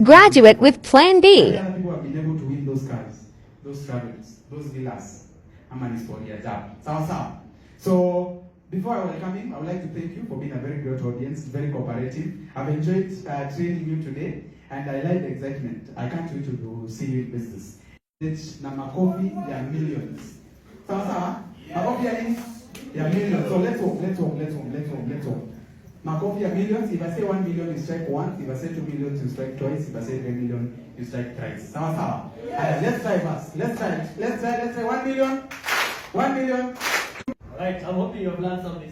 Graduate with Plan B. Other people have been able to win those cars, those travels, those villas. Amanis for their job. So before I welcome him, I would like to thank you for being a very great audience, very cooperative. I've enjoyed training you today, and I like the excitement. I can't wait to see you in business. It's na makofi ya millions. Sawa? Makofi ya millions. So let's hope. Makofi ya millions. If I say 1 million, you strike once. If I say 2 million, you strike twice. If I say 3 million, you strike thrice. Sawa? Let's try first. Let's try 1 million. 1 million. Right, I'm hoping you have learned something.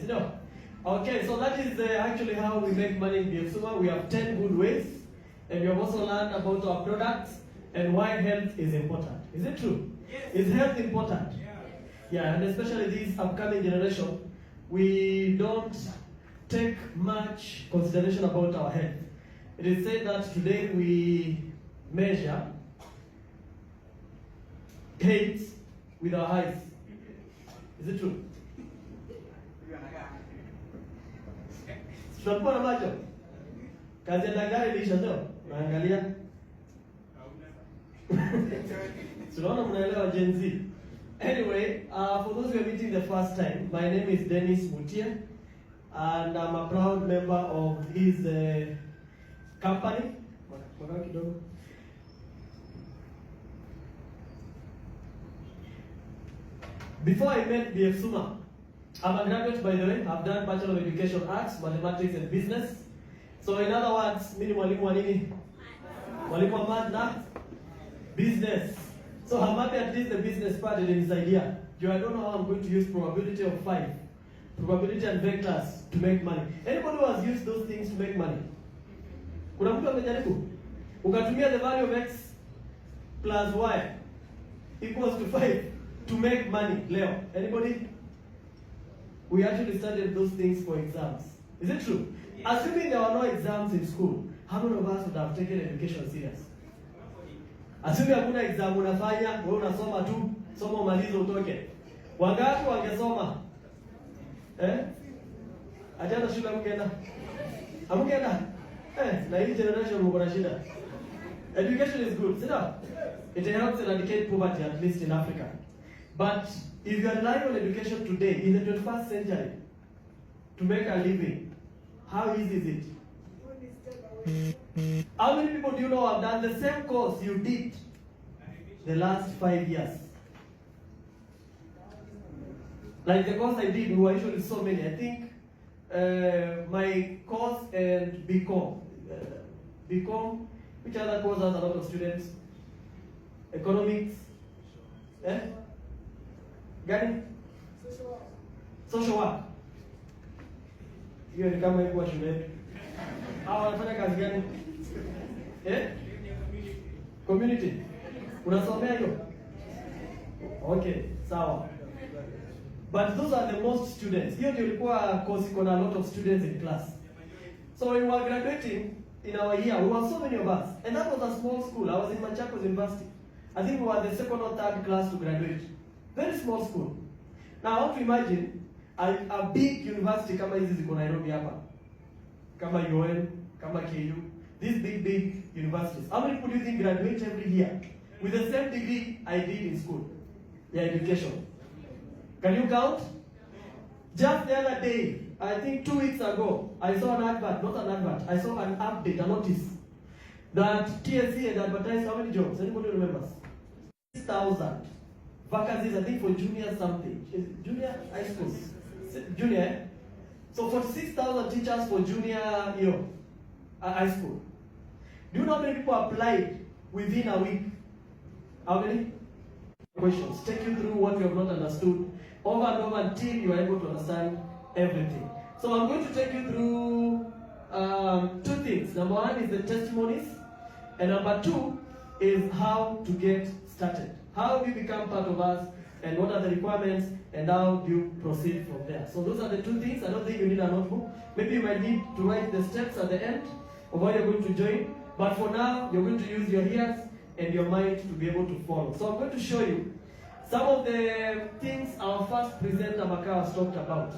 Okay, so that is actually how we make money in BF Suma. We have 10 good ways, and we have also learned about our products and why health is important. Is it true? Yes. Is health important? Yeah, and especially this upcoming generation, we don't take much consideration about our health. It is said that today we measure height with our eyes. Is it true? Tunakuwa na macho. Kazi ya daktari ilisha ndio. Naangalia. Tunaona mnaelewa Gen Z. Anyway, for those who are meeting the first time, my name is Denis Mutie, and I'm a proud member of his company. Before I met BF Suma, I'm a graduate, by the way. I've done Bachelor of Education Arts, Mathematics and Business. So in other words, mimi mwalimu wa nini? Mwalimu wa math na business. So I'm happy at least the business part ilinisaidia. I don't know how I'm going to use probability of 5, probability and vectors to make money. Anybody who has used those things to make money? Kuna mtu amejaribu? Ukatumia the value of x plus y equals to 5 to make money. Leo, anybody? We actually studied those things for exams. Is it true? Assuming there were no exams in school, how many of us would have taken education serious? Assuming hakuna exam unafanya, wewe unasoma tu, soma umalize utoke. Wangapi wangesoma? Ajana shule mkenda. Hamkenda? Na hii generation mko na shida. Education is good, it helps eradicate poverty, at least in Africa. But if you are relying on education today, in the 21st century, to make a living, how easy is it? How many people do you know have done the same course you did the last 5 years? Like the course I did, we were usually so many. I think my course and BCom, which other course has a lot of students? Economics, Gani? Social work. Hiyo ni kama iko shule. Hao wanafanya kazi gani? Community. Unasomea hiyo? Okay, sawa. But those are the most students. Hiyo ndio ilikuwa course iko na a lot of students in class. So when we were graduating in our year, we were so many of us. And that was a small school. I was in Machakos University. I think we were the second or third class to graduate. Very small school. Now I want to imagine a big university kama hizi ziko Nairobi hapa. Kama UON, kama KU. These big universities. How many people do you think graduate every year with the same degree I did in school? Yeah, education. Can you count? Just the other day, I think 2 weeks ago, I saw an advert, not an advert, I saw an update, a notice that TSC had advertised how many jobs? Anybody remembers? 6,000 vacancies, I think, for junior something. Junior high school. Junior, So 46,000 teachers for junior high school. Do you know how many people applied within a week? How many? Questions. Take you through what you have not understood over and over until you are able to understand everything. So I'm going to take you through two things. Number one is the testimonies, and number two is how to get started. How do you become part of us, and what are the requirements, and how do you proceed from there? So those are the two things. I don't think you need a notebook. Maybe you might need to write the steps at the end of what you're going to join. But for now, you're going to use your ears and your mind to be able to follow. So I'm going to show you some of the things our first presenter, Maka, has talked about.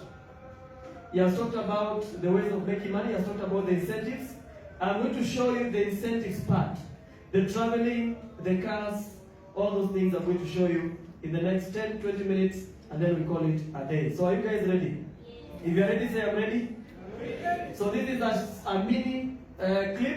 He has talked about the ways of making money. He has talked about the incentives. I'm going to show you the incentives part. The traveling, the cars, all those things I'm going to show you in the next 10-20 minutes, and then we call it a day. So are you guys ready? If you're ready, say I'm ready. So this is a mini clip.